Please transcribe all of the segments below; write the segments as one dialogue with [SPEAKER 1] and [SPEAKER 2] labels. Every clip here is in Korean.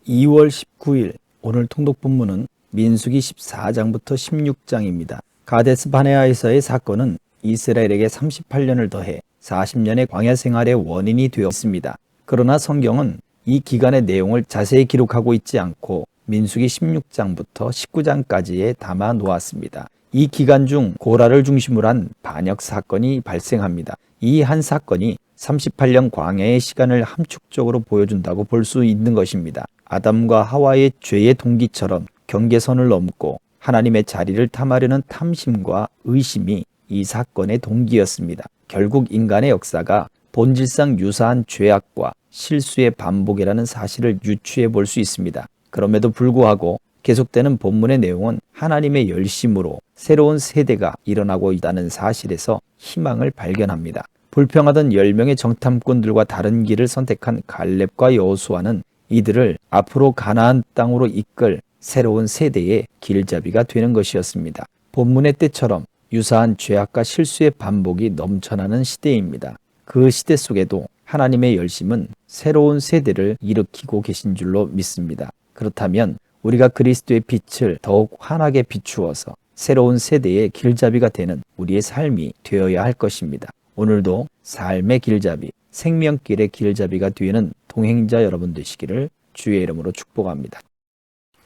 [SPEAKER 1] 2월 19일 오늘 통독 본문은 민수기 14장부터 16장입니다. 가데스 바네아에서의 사건은 이스라엘에게 38년을 더해 40년의 광야 생활의 원인이 되었습니다. 그러나 성경은 이 기간의 내용을 자세히 기록하고 있지 않고 민수기 16장부터 19장까지에 담아 놓았습니다. 이 기간 중 고라를 중심으로 한 반역 사건이 발생합니다. 이 한 사건이 38년 광야의 시간을 함축적으로 보여준다고 볼 수 있는 것입니다. 아담과 하와의 죄의 동기처럼 경계선을 넘고 하나님의 자리를 탐하려는 탐심과 의심이 이 사건의 동기였습니다. 결국 인간의 역사가 본질상 유사한 죄악과 실수의 반복이라는 사실을 유추해 볼 수 있습니다. 그럼에도 불구하고 계속되는 본문의 내용은 하나님의 열심으로 새로운 세대가 일어나고 있다는 사실에서 희망을 발견합니다. 불평하던 10명의 정탐꾼들과 다른 길을 선택한 갈렙과 여호수아는 이들을 앞으로 가나안 땅으로 이끌 새로운 세대의 길잡이가 되는 것이었습니다. 본문의 때처럼 유사한 죄악과 실수의 반복이 넘쳐나는 시대입니다. 그 시대 속에도 하나님의 열심은 새로운 세대를 일으키고 계신 줄로 믿습니다. 그렇다면 우리가 그리스도의 빛을 더욱 환하게 비추어서 새로운 세대의 길잡이가 되는 우리의 삶이 되어야 할 것입니다. 오늘도 삶의 길잡이, 생명길의 길잡이가 되는 동행자 여러분 되시기를 주의 이름으로 축복합니다.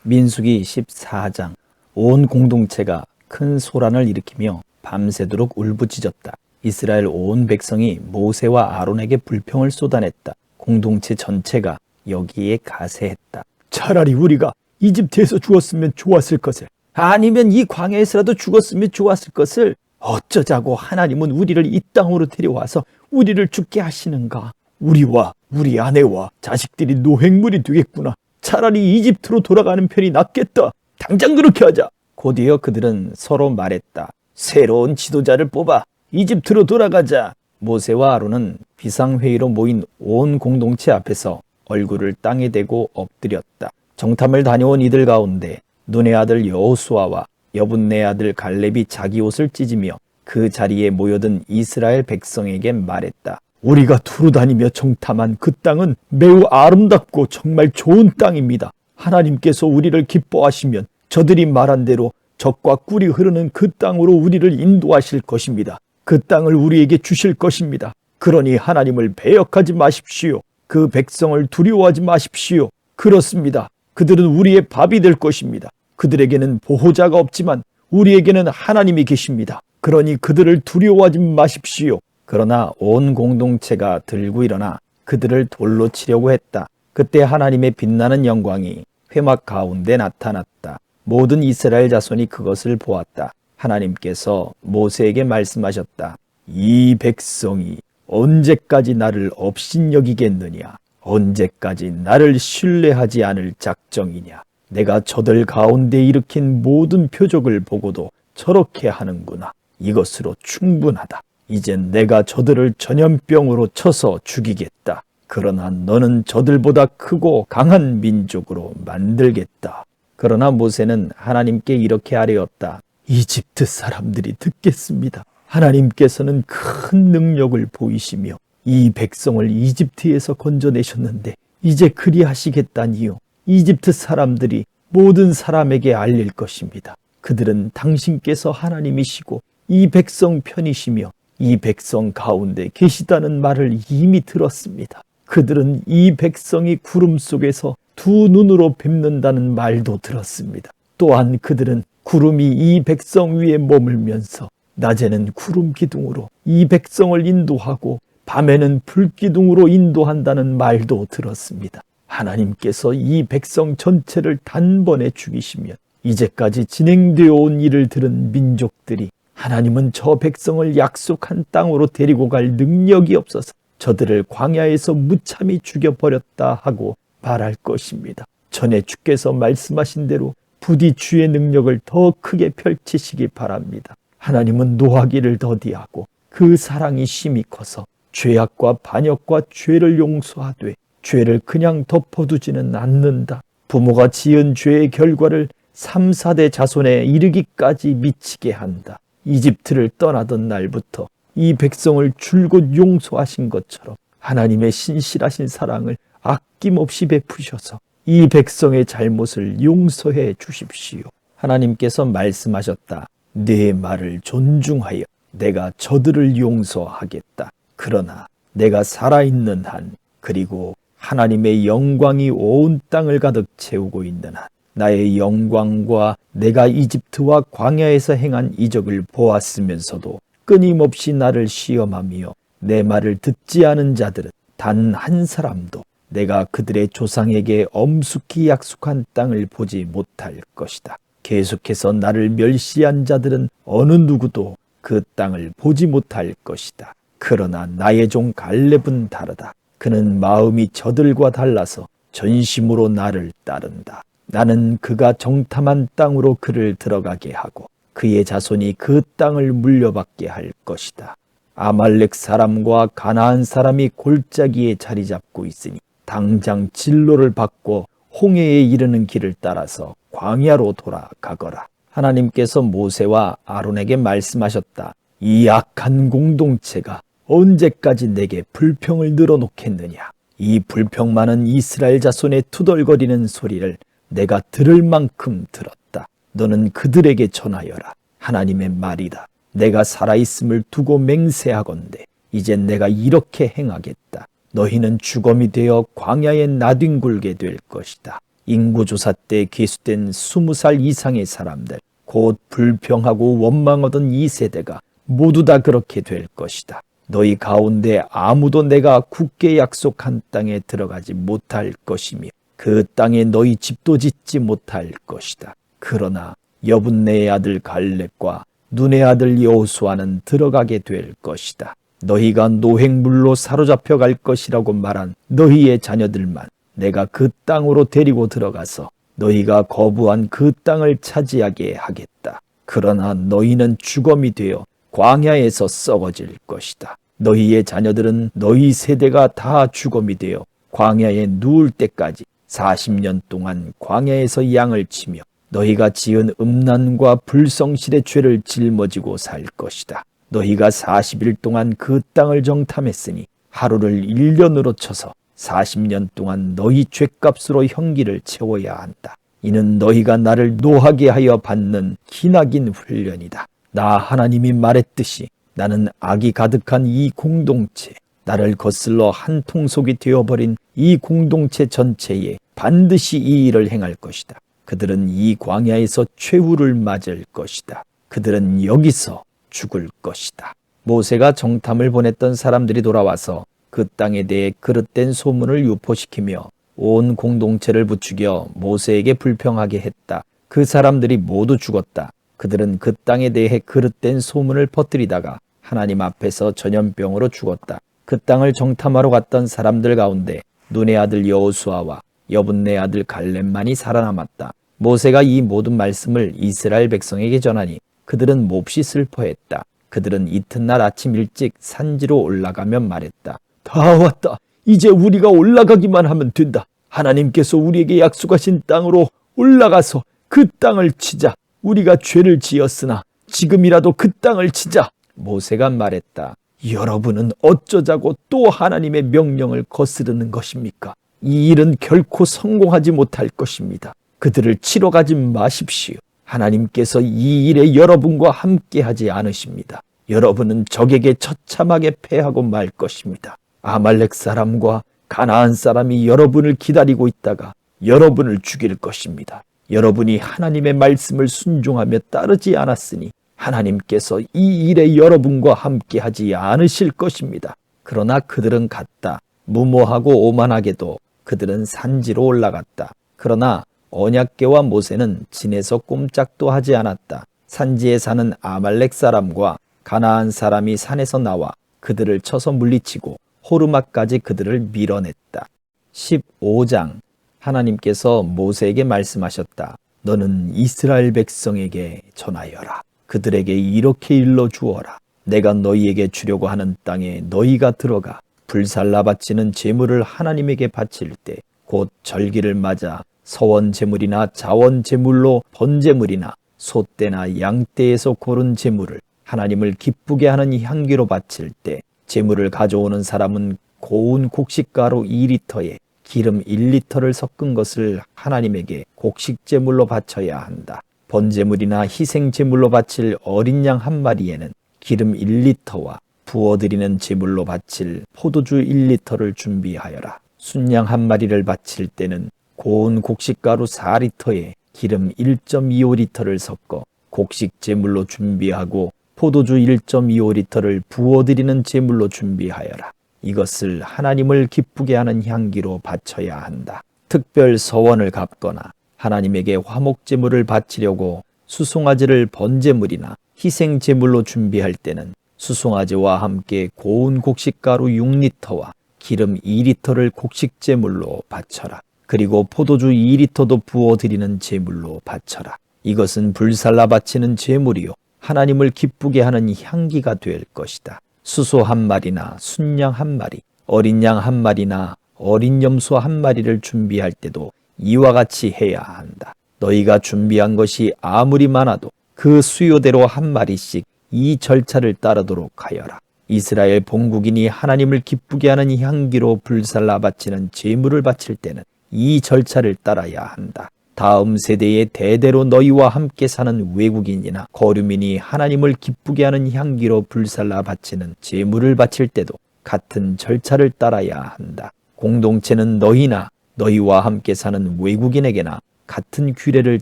[SPEAKER 1] 민수기 14장. 온 공동체가 큰 소란을 일으키며 밤새도록 울부짖었다. 이스라엘 온 백성이 모세와 아론에게 불평을 쏟아냈다. 공동체 전체가 여기에 가세했다.
[SPEAKER 2] 차라리 우리가 이집트에서 죽었으면 좋았을 것을, 아니면 이 광야에서라도 죽었으면 좋았을 것을 어쩌자고 하나님은 우리를 이 땅으로 데려와서 우리를 죽게 하시는가? 우리와 우리 아내와 자식들이 노획물이 되겠구나. 차라리 이집트로 돌아가는 편이 낫겠다. 당장 그렇게 하자.
[SPEAKER 1] 곧이어 그들은 서로 말했다.
[SPEAKER 2] 새로운 지도자를 뽑아 이집트로 돌아가자.
[SPEAKER 1] 모세와 아론은 비상회의로 모인 온 공동체 앞에서 얼굴을 땅에 대고 엎드렸다. 정탐을 다녀온 이들 가운데 눈의 아들 여호수아와 여분네 아들 갈렙이 자기 옷을 찢으며 그 자리에 모여든 이스라엘 백성에게 말했다.
[SPEAKER 2] 우리가 두루 다니며 정탐한 그 땅은 매우 아름답고 정말 좋은 땅입니다. 하나님께서 우리를 기뻐하시면 저들이 말한 대로 젖과 꿀이 흐르는 그 땅으로 우리를 인도하실 것입니다. 그 땅을 우리에게 주실 것입니다. 그러니 하나님을 배역하지 마십시오. 그 백성을 두려워하지 마십시오. 그렇습니다. 그들은 우리의 밥이 될 것입니다. 그들에게는 보호자가 없지만 우리에게는 하나님이 계십니다. 그러니 그들을 두려워하지 마십시오.
[SPEAKER 1] 그러나 온 공동체가 들고 일어나 그들을 돌로 치려고 했다. 그때 하나님의 빛나는 영광이 회막 가운데 나타났다. 모든 이스라엘 자손이 그것을 보았다. 하나님께서 모세에게 말씀하셨다. 이 백성이 언제까지 나를 업신여기겠느냐? 언제까지 나를 신뢰하지 않을 작정이냐? 내가 저들 가운데 일으킨 모든 표적을 보고도 저렇게 하는구나. 이것으로 충분하다. 이젠 내가 저들을 전염병으로 쳐서 죽이겠다. 그러나 너는 저들보다 크고 강한 민족으로 만들겠다. 그러나 모세는 하나님께 이렇게 아뢰었다.
[SPEAKER 2] 이집트 사람들이 듣겠습니다. 하나님께서는 큰 능력을 보이시며 이 백성을 이집트에서 건져내셨는데 이제 그리하시겠다니요. 이집트 사람들이 모든 사람에게 알릴 것입니다. 그들은 당신께서 하나님이시고 이 백성 편이시며 이 백성 가운데 계시다는 말을 이미 들었습니다. 그들은 이 백성이 구름 속에서 두 눈으로 뵙는다는 말도 들었습니다. 또한 그들은 구름이 이 백성 위에 머물면서 낮에는 구름 기둥으로 이 백성을 인도하고 밤에는 불 기둥으로 인도한다는 말도 들었습니다. 하나님께서 이 백성 전체를 단번에 죽이시면 이제까지 진행되어 온 일을 들은 민족들이 하나님은 저 백성을 약속한 땅으로 데리고 갈 능력이 없어서 저들을 광야에서 무참히 죽여버렸다 하고 말할 것입니다. 전에 주께서 말씀하신 대로 부디 주의 능력을 더 크게 펼치시기 바랍니다. 하나님은 노하기를 더디하고 그 사랑이 심히 커서 죄악과 반역과 죄를 용서하되 죄를 그냥 덮어두지는 않는다. 부모가 지은 죄의 결과를 3, 4대 자손에 이르기까지 미치게 한다. 이집트를 떠나던 날부터 이 백성을 줄곧 용서하신 것처럼 하나님의 신실하신 사랑을 아낌없이 베푸셔서 이 백성의 잘못을 용서해 주십시오.
[SPEAKER 1] 하나님께서 말씀하셨다.
[SPEAKER 2] 내 말을 존중하여 내가 저들을 용서하겠다. 그러나 내가 살아있는 한, 그리고 하나님의 영광이 온 땅을 가득 채우고 있는 한, 나의 영광과 내가 이집트와 광야에서 행한 이적을 보았으면서도 끊임없이 나를 시험하며 내 말을 듣지 않은 자들은 단 한 사람도 내가 그들의 조상에게 엄숙히 약속한 땅을 보지 못할 것이다. 계속해서 나를 멸시한 자들은 어느 누구도 그 땅을 보지 못할 것이다. 그러나 나의 종 갈렙은 다르다. 그는 마음이 저들과 달라서 전심으로 나를 따른다. 나는 그가 정탐한 땅으로 그를 들어가게 하고 그의 자손이 그 땅을 물려받게 할 것이다. 아말렉 사람과 가나안 사람이 골짜기에 자리 잡고 있으니 당장 진로를 바꿔 홍해에 이르는 길을 따라서 광야로 돌아가거라. 하나님께서 모세와 아론에게 말씀하셨다. 이 악한 공동체가 언제까지 내게 불평을 늘어놓겠느냐. 이 불평 많은 이스라엘 자손의 투덜거리는 소리를 내가 들을 만큼 들었다. 너는 그들에게 전하여라. 하나님의 말이다. 내가 살아있음을 두고 맹세하건대 이젠 내가 이렇게 행하겠다. 너희는 주검이 되어 광야에 나뒹굴게 될 것이다. 인구조사 때 기수된 20살 이상의 사람들, 곧 불평하고 원망하던 이 세대가 모두 다 그렇게 될 것이다. 너희 가운데 아무도 내가 굳게 약속한 땅에 들어가지 못할 것이며 그 땅에 너희 집도 짓지 못할 것이다. 그러나 여분네의 아들 갈렙과 눈의 아들 여호수아는 들어가게 될 것이다. 너희가 노획물로 사로잡혀 갈 것이라고 말한 너희의 자녀들만 내가 그 땅으로 데리고 들어가서 너희가 거부한 그 땅을 차지하게 하겠다. 그러나 너희는 주검이 되어 광야에서 썩어질 것이다. 너희의 자녀들은 너희 세대가 다 주검이 되어 광야에 누울 때까지 40년 동안 광야에서 양을 치며 너희가 지은 음란과 불성실의 죄를 짊어지고 살 것이다. 너희가 40일 동안 그 땅을 정탐했으니 하루를 1년으로 쳐서 40년 동안 너희 죗값으로 형기를 채워야 한다. 이는 너희가 나를 노하게 하여 받는 기나긴 훈련이다. 나 하나님이 말했듯이 나는 악이 가득한 이 공동체, 나를 거슬러 한 통속이 되어버린 이 공동체 전체에 반드시 이 일을 행할 것이다. 그들은 이 광야에서 최후를 맞을 것이다. 그들은 여기서 죽을 것이다. 모세가 정탐을 보냈던 사람들이 돌아와서 그 땅에 대해 그릇된 소문을 유포시키며 온 공동체를 부추겨 모세에게 불평하게 했다. 그 사람들이 모두 죽었다. 그들은 그 땅에 대해 그릇된 소문을 퍼뜨리다가 하나님 앞에서 전염병으로 죽었다. 그 땅을 정탐하러 갔던 사람들 가운데 눈의 아들 여호수아와 여분네 아들 갈렙만이 살아남았다. 모세가 이 모든 말씀을 이스라엘 백성에게 전하니 그들은 몹시 슬퍼했다. 그들은 이튿날 아침 일찍 산지로 올라가며 말했다. 다 왔다. 이제 우리가 올라가기만 하면 된다. 하나님께서 우리에게 약속하신 땅으로 올라가서 그 땅을 치자. 우리가 죄를 지었으나 지금이라도 그 땅을 치자. 모세가 말했다. 여러분은 어쩌자고 또 하나님의 명령을 거스르는 것입니까? 이 일은 결코 성공하지 못할 것입니다. 그들을 치러 가지 마십시오. 하나님께서 이 일에 여러분과 함께하지 않으십니다. 여러분은 적에게 처참하게 패하고 말 것입니다. 아말렉 사람과 가나안 사람이 여러분을 기다리고 있다가 여러분을 죽일 것입니다. 여러분이 하나님의 말씀을 순종하며 따르지 않았으니 하나님께서 이 일에 여러분과 함께하지 않으실 것입니다. 그러나 그들은 갔다. 무모하고 오만하게도 그들은 산지로 올라갔다. 그러나 언약궤와 모세는 진에서 꼼짝도 하지 않았다. 산지에 사는 아말렉 사람과 가나안 사람이 산에서 나와 그들을 쳐서 물리치고 호르마까지 그들을 밀어냈다. 15장. 하나님께서 모세에게 말씀하셨다. 너는 이스라엘 백성에게 전하여라. 그들에게 이렇게 일러주어라. 내가 너희에게 주려고 하는 땅에 너희가 들어가 불살라 바치는 제물을 하나님에게 바칠 때 곧 절기를 맞아 서원 제물이나 자원 제물로 번제물이나 소떼나 양떼에서 고른 제물을 하나님을 기쁘게 하는 향기로 바칠 때 제물을 가져오는 사람은 고운 곡식가루 2리터에
[SPEAKER 1] 기름 1리터를 섞은 것을 하나님에게 곡식 제물로 바쳐야 한다. 번제물이나 희생 제물로 바칠 어린 양 한 마리에는 기름 1리터와 부어드리는 제물로 바칠 포도주 1리터를 준비하여라. 순양 한 마리를 바칠 때는 고운 곡식가루 4리터에 기름 1.25리터를 섞어 곡식 제물로 준비하고 포도주 1.25리터를 부어드리는 제물로 준비하여라. 이것을 하나님을 기쁘게 하는 향기로 바쳐야 한다. 특별 서원을 갚거나 하나님에게 화목 제물을 바치려고 수송아지를 번제물이나 희생 제물로 준비할 때는 수송아지와 함께 고운 곡식가루 6리터와 기름 2리터를 곡식 제물로 바쳐라. 그리고 포도주 2리터도 부어드리는 제물로 바쳐라. 이것은 불살라 바치는 제물이요 하나님을 기쁘게 하는 향기가 될 것이다. 수소 한 마리나 순양 한 마리, 어린 양 한 마리나 어린 염소 한 마리를 준비할 때도 이와 같이 해야 한다. 너희가 준비한 것이 아무리 많아도 그 수요대로 한 마리씩 이 절차를 따르도록 하여라. 이스라엘 본국인이 하나님을 기쁘게 하는 향기로 불살라 바치는 제물을 바칠 때는 이 절차를 따라야 한다. 다음 세대에 대대로 너희와 함께 사는 외국인이나 거류민이 하나님을 기쁘게 하는 향기로 불살라 바치는 제물을 바칠 때도 같은 절차를 따라야 한다. 공동체는 너희나 너희와 함께 사는 외국인에게나 같은 규례를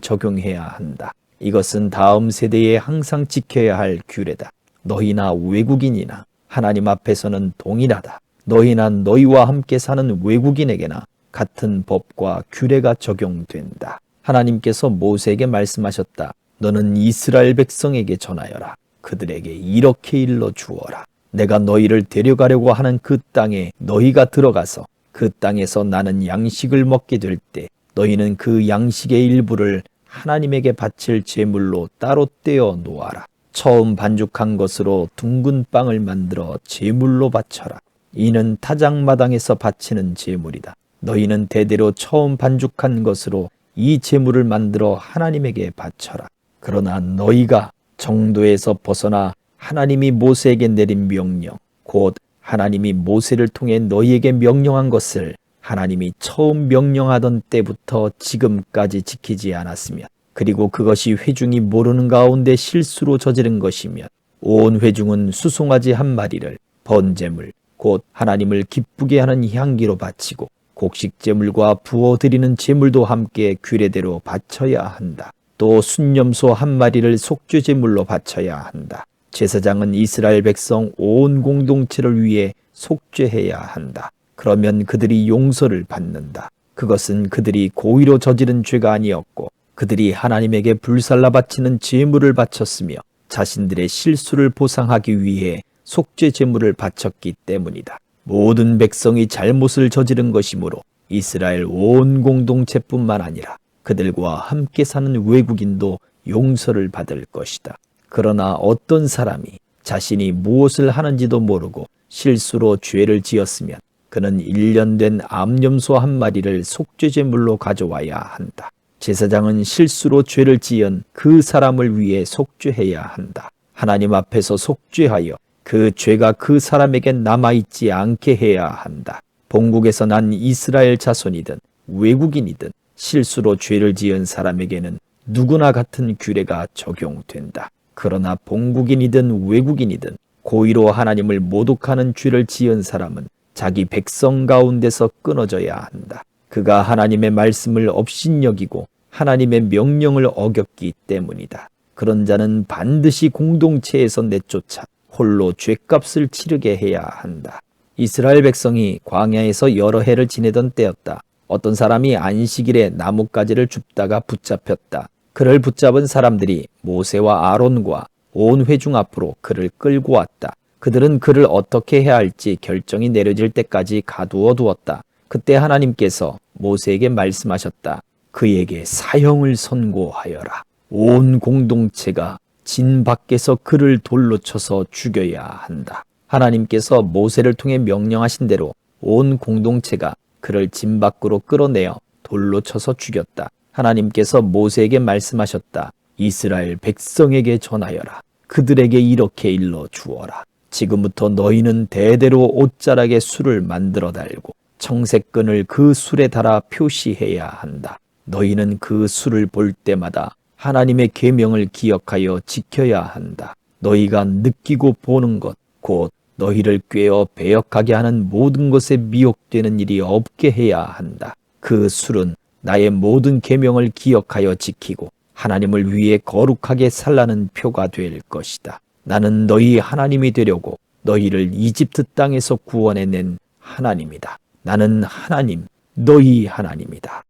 [SPEAKER 1] 적용해야 한다. 이것은 다음 세대에 항상 지켜야 할 규례다. 너희나 외국인이나 하나님 앞에서는 동일하다. 너희나 너희와 함께 사는 외국인에게나 같은 법과 규례가 적용된다. 하나님께서 모세에게 말씀하셨다. 너는 이스라엘 백성에게 전하여라. 그들에게 이렇게 일러 주어라. 내가 너희를 데려가려고 하는 그 땅에 너희가 들어가서 그 땅에서 나는 양식을 먹게 될 때 너희는 그 양식의 일부를 하나님에게 바칠 제물로 따로 떼어 놓아라. 처음 반죽한 것으로 둥근 빵을 만들어 제물로 바쳐라. 이는 타작마당에서 바치는 제물이다. 너희는 대대로 처음 반죽한 것으로 이 제물을 만들어 하나님에게 바쳐라. 그러나 너희가 정도에서 벗어나 하나님이 모세에게 내린 명령, 곧 하나님이 모세를 통해 너희에게 명령한 것을 하나님이 처음 명령하던 때부터 지금까지 지키지 않았으면, 그리고 그것이 회중이 모르는 가운데 실수로 저지른 것이면 온 회중은 수송아지 한 마리를 번제물, 곧 하나님을 기쁘게 하는 향기로 바치고 곡식제물과 부어드리는 제물도 함께 규례대로 바쳐야 한다. 또 순염소 한 마리를 속죄제물로 바쳐야 한다. 제사장은 이스라엘 백성 온 공동체를 위해 속죄해야 한다. 그러면 그들이 용서를 받는다. 그것은 그들이 고의로 저지른 죄가 아니었고 그들이 하나님에게 불살라 바치는 제물을 바쳤으며 자신들의 실수를 보상하기 위해 속죄 제물을 바쳤기 때문이다. 모든 백성이 잘못을 저지른 것이므로 이스라엘 온 공동체뿐만 아니라 그들과 함께 사는 외국인도 용서를 받을 것이다. 그러나 어떤 사람이 자신이 무엇을 하는지도 모르고 실수로 죄를 지었으면 그는 1년 된 암염소 한 마리를 속죄제물로 가져와야 한다. 제사장은 실수로 죄를 지은 그 사람을 위해 속죄해야 한다. 하나님 앞에서 속죄하여 그 죄가 그 사람에게 남아있지 않게 해야 한다. 본국에서 난 이스라엘 자손이든 외국인이든 실수로 죄를 지은 사람에게는 누구나 같은 규례가 적용된다. 그러나 본국인이든 외국인이든 고의로 하나님을 모독하는 죄를 지은 사람은 자기 백성 가운데서 끊어져야 한다. 그가 하나님의 말씀을 업신여기고 하나님의 명령을 어겼기 때문이다. 그런 자는 반드시 공동체에서 내쫓아 홀로 죄값을 치르게 해야 한다. 이스라엘 백성이 광야에서 여러 해를 지내던 때였다. 어떤 사람이 안식일에 나뭇가지를 줍다가 붙잡혔다. 그를 붙잡은 사람들이 모세와 아론과 온 회중 앞으로 그를 끌고 왔다. 그들은 그를 어떻게 해야 할지 결정이 내려질 때까지 가두어 두었다. 그때 하나님께서 모세에게 말씀하셨다. 그에게 사형을 선고하여라. 온 공동체가 진 밖에서 그를 돌로 쳐서 죽여야 한다. 하나님께서 모세를 통해 명령하신 대로 온 공동체가 그를 진 밖으로 끌어내어 돌로 쳐서 죽였다. 하나님께서 모세에게 말씀하셨다. 이스라엘 백성에게 전하여라. 그들에게 이렇게 일러 주어라. 지금부터 너희는 대대로 옷자락에 술을 만들어 달고 청색끈을 그 술에 달아 표시해야 한다. 너희는 그 술을 볼 때마다 하나님의 계명을 기억하여 지켜야 한다. 너희가 느끼고 보는 것, 곧 너희를 꾀어 배역하게 하는 모든 것에 미혹되는 일이 없게 해야 한다. 그 술은 나의 모든 계명을 기억하여 지키고 하나님을 위해 거룩하게 살라는 표가 될 것이다. 나는 너희 하나님이 되려고 너희를 이집트 땅에서 구원해낸 하나님이다. 나는 하나님, 너희 하나님이다.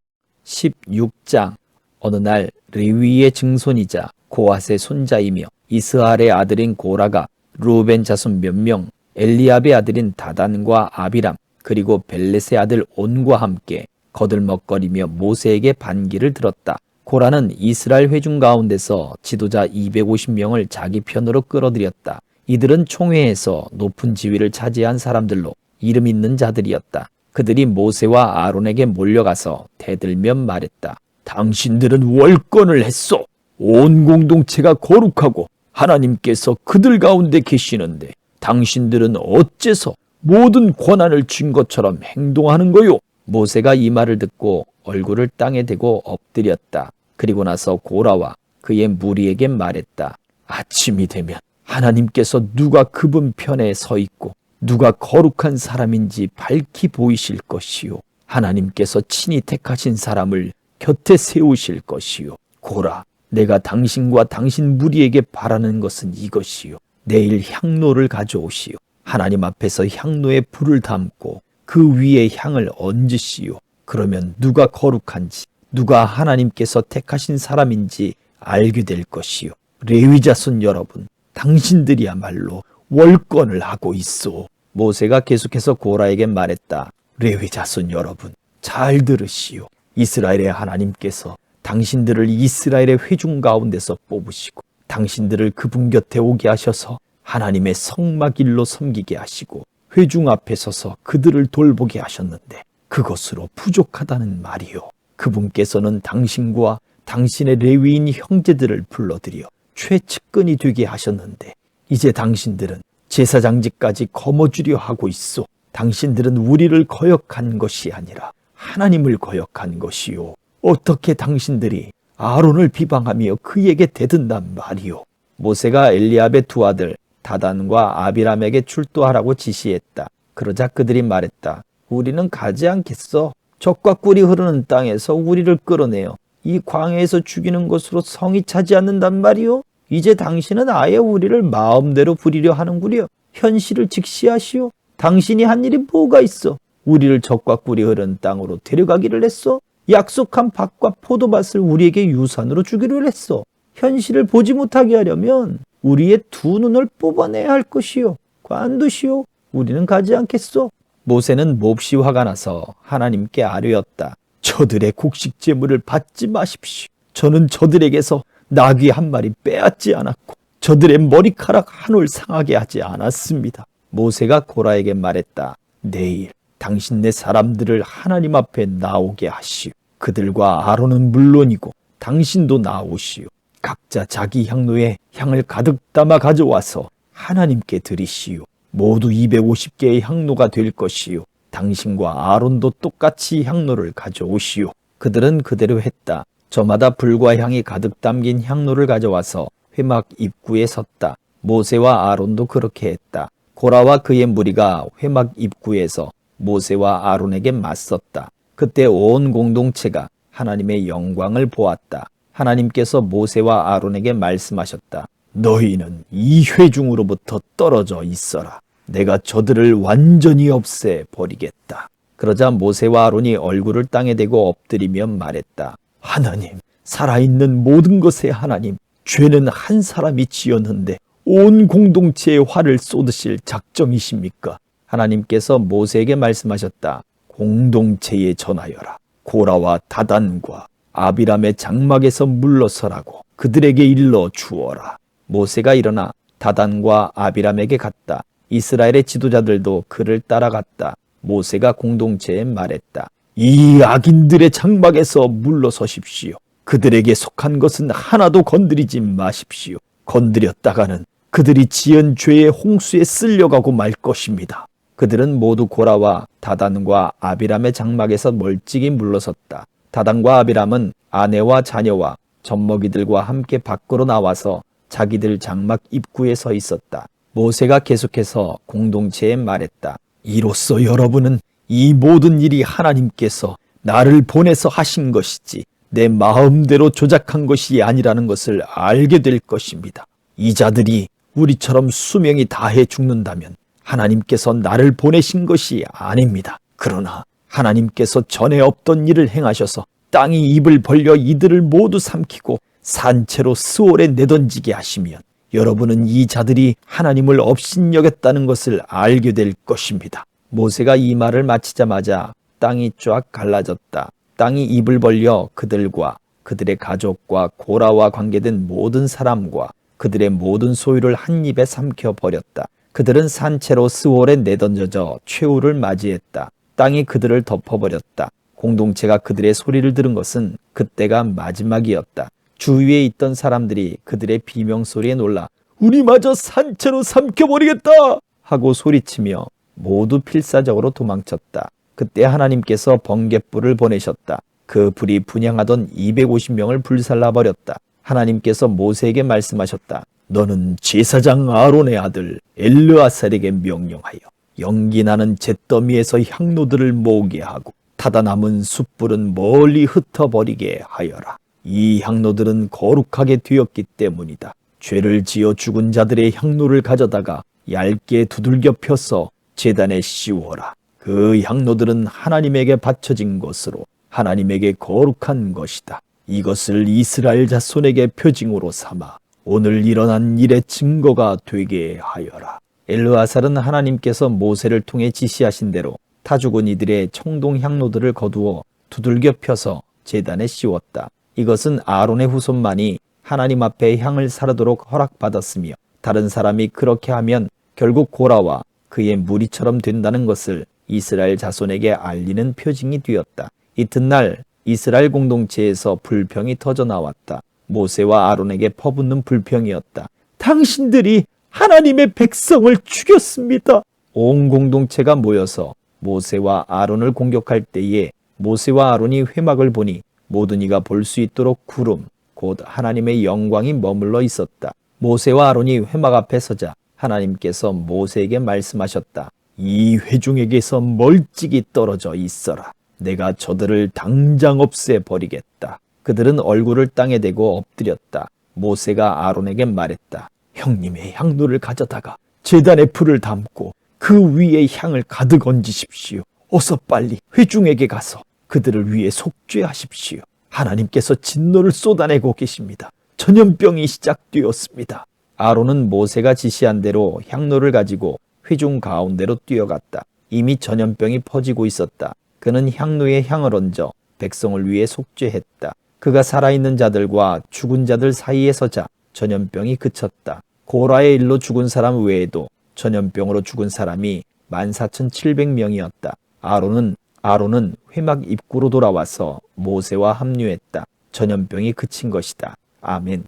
[SPEAKER 1] 16장. 어느 날 레위의 증손이자 고핫의 손자이며 이스할의 아들인 고라가 루벤 자손 몇 명, 엘리압의 아들인 다단과 아비람, 그리고 벨렛의 아들 온과 함께 거들먹거리며 모세에게 반기를 들었다. 고라는 이스라엘 회중 가운데서 지도자 250명을 자기 편으로 끌어들였다. 이들은 총회에서 높은 지위를 차지한 사람들로 이름 있는 자들이었다. 그들이 모세와 아론에게 몰려가서 대들며 말했다. 당신들은 월권을 했소. 온 공동체가 거룩하고 하나님께서 그들 가운데 계시는데 당신들은 어째서 모든 권한을 쥔 것처럼 행동하는 거요? 모세가 이 말을 듣고 얼굴을 땅에 대고 엎드렸다. 그리고 나서 고라와 그의 무리에게 말했다. 아침이 되면 하나님께서 누가 그분 편에 서 있고 누가 거룩한 사람인지 밝히 보이실 것이요. 하나님께서 친히 택하신 사람을 곁에 세우실 것이요. 고라, 내가 당신과 당신 무리에게 바라는 것은 이것이요. 내일 향로를 가져오시오. 하나님 앞에서 향로에 불을 담고 그 위에 향을 얹으시오. 그러면 누가 거룩한지 누가 하나님께서 택하신 사람인지 알게 될 것이요. 레위 자손 여러분, 당신들이야말로 월권을 하고 있소. 모세가 계속해서 고라에게 말했다. 레위 자손 여러분, 잘 들으시오. 이스라엘의 하나님께서 당신들을 이스라엘의 회중 가운데서 뽑으시고 당신들을 그분 곁에 오게 하셔서 하나님의 성막일로 섬기게 하시고 회중 앞에 서서 그들을 돌보게 하셨는데 그것으로 부족하다는 말이요. 그분께서는 당신과 당신의 레위인 형제들을 불러들여 최측근이 되게 하셨는데 이제 당신들은 제사장직까지 거머쥐려 하고 있소. 당신들은 우리를 거역한 것이 아니라 하나님을 거역한 것이요. 어떻게 당신들이 아론을 비방하며 그에게 대든단 말이요. 모세가 엘리압의 두 아들 다단과 아비람에게 출도하라고 지시했다. 그러자 그들이 말했다. 우리는 가지 않겠어. 적과 꿀이 흐르는 땅에서 우리를 끌어내어 이 광야에서 죽이는 것으로 성이 차지 않는단 말이요. 이제 당신은 아예 우리를 마음대로 부리려 하는구려. 현실을 직시하시오. 당신이 한 일이 뭐가 있어? 우리를 적과 꿀이 흐르는 땅으로 데려가기를 했어. 약속한 밭과 포도밭을 우리에게 유산으로 주기로 했어. 현실을 보지 못하게 하려면 우리의 두 눈을 뽑아내야 할 것이요. 관두시오. 우리는 가지 않겠소. 모세는 몹시 화가 나서 하나님께 아뢰었다. 저들의 곡식 제물을 받지 마십시오. 저는 저들에게서 나귀 한 마리 빼앗지 않았고 저들의 머리카락 한 올 상하게 하지 않았습니다. 모세가 고라에게 말했다. 내일 당신네 사람들을 하나님 앞에 나오게 하시오. 그들과 아론은 물론이고 당신도 나오시오. 각자 자기 향로에 향을 가득 담아 가져와서 하나님께 드리시오. 모두 250개의 향로가 될 것이요. 당신과 아론도 똑같이 향로를 가져오시오. 그들은 그대로 했다. 저마다 불과 향이 가득 담긴 향로를 가져와서 회막 입구에 섰다. 모세와 아론도 그렇게 했다. 고라와 그의 무리가 회막 입구에서 모세와 아론에게 맞섰다. 그때 온 공동체가 하나님의 영광을 보았다. 하나님께서 모세와 아론에게 말씀하셨다. 너희는 이 회중으로부터 떨어져 있어라. 내가 저들을 완전히 없애 버리겠다. 그러자 모세와 아론이 얼굴을 땅에 대고 엎드리며 말했다. 하나님, 살아있는 모든 것의 하나님, 죄는 한 사람이 지었는데 온 공동체에 화를 쏟으실 작정이십니까? 하나님께서 모세에게 말씀하셨다. 공동체에 전하여라. 고라와 다단과 아비람의 장막에서 물러서라고 그들에게 일러 주어라. 모세가 일어나 다단과 아비람에게 갔다. 이스라엘의 지도자들도 그를 따라갔다. 모세가 공동체에 말했다. 이 악인들의 장막에서 물러서십시오. 그들에게 속한 것은 하나도 건드리지 마십시오. 건드렸다가는 그들이 지은 죄의 홍수에 쓸려가고 말 것입니다. 그들은 모두 고라와 다단과 아비람의 장막에서 멀찍이 물러섰다. 다단과 아비람은 아내와 자녀와 젖먹이들과 함께 밖으로 나와서 자기들 장막 입구에 서 있었다. 모세가 계속해서 공동체에 말했다. 이로써 여러분은 이 모든 일이 하나님께서 나를 보내서 하신 것이지 내 마음대로 조작한 것이 아니라는 것을 알게 될 것입니다. 이 자들이 우리처럼 수명이 다해 죽는다면 하나님께서 나를 보내신 것이 아닙니다. 그러나 하나님께서 전에 없던 일을 행하셔서 땅이 입을 벌려 이들을 모두 삼키고 산채로 스올에 내던지게 하시면 여러분은 이 자들이 하나님을 업신여겼다는 것을 알게 될 것입니다. 모세가 이 말을 마치자마자 땅이 쫙 갈라졌다. 땅이 입을 벌려 그들과 그들의 가족과 고라와 관계된 모든 사람과 그들의 모든 소유를 한 입에 삼켜버렸다. 그들은 산채로 스올에 내던져져 최후를 맞이했다. 땅이 그들을 덮어버렸다. 공동체가 그들의 소리를 들은 것은 그때가 마지막이었다. 주위에 있던 사람들이 그들의 비명소리에 놀라 우리마저 산채로 삼켜버리겠다 하고 소리치며 모두 필사적으로 도망쳤다. 그때 하나님께서 번갯불을 보내셨다. 그 불이 분향하던 250명을 불살라버렸다. 하나님께서 모세에게 말씀하셨다. 너는 제사장 아론의 아들 엘르아살에게 명령하여 연기나는 잿더미에서 향로들을 모으게 하고 타다 남은 숯불은 멀리 흩어버리게 하여라. 이 향로들은 거룩하게 되었기 때문이다. 죄를 지어 죽은 자들의 향로를 가져다가 얇게 두들겨 펴서 제단에 씌워라. 그 향로들은 하나님에게 바쳐진 것으로 하나님에게 거룩한 것이다. 이것을 이스라엘 자손에게 표징으로 삼아 오늘 일어난 일의 증거가 되게 하여라. 엘르아살은 하나님께서 모세를 통해 지시하신 대로 타 죽은 이들의 청동 향로들을 거두어 두들겨 펴서 제단에 씌웠다. 이것은 아론의 후손만이 하나님 앞에 향을 사르도록 허락받았으며 다른 사람이 그렇게 하면 결국 고라와 그의 무리처럼 된다는 것을 이스라엘 자손에게 알리는 표징이 되었다. 이튿날 이스라엘 공동체에서 불평이 터져 나왔다. 모세와 아론에게 퍼붓는 불평이었다. 당신들이 하나님의 백성을 죽였습니다. 온 공동체가 모여서 모세와 아론을 공격할 때에 모세와 아론이 회막을 보니 모든 이가 볼 수 있도록 구름, 곧 하나님의 영광이 머물러 있었다. 모세와 아론이 회막 앞에 서자 하나님께서 모세에게 말씀하셨다. 이 회중에게서 멀찍이 떨어져 있어라. 내가 저들을 당장 없애버리겠다. 그들은 얼굴을 땅에 대고 엎드렸다. 모세가 아론에게 말했다. 형님의 향로를 가져다가 제단에 불을 담고 그 위에 향을 가득 얹으십시오. 어서 빨리 회중에게 가서 그들을 위해 속죄하십시오. 하나님께서 진노를 쏟아내고 계십니다. 전염병이 시작되었습니다. 아론은 모세가 지시한 대로 향로를 가지고 회중 가운데로 뛰어갔다. 이미 전염병이 퍼지고 있었다. 그는 향로에 향을 얹어 백성을 위해 속죄했다. 그가 살아있는 자들과 죽은 자들 사이에 서자 전염병이 그쳤다. 고라의 일로 죽은 사람 외에도 전염병으로 죽은 사람이 14,700명이었다. 아론은 회막 입구로 돌아와서 모세와 합류했다. 전염병이 그친 것이다. 아멘.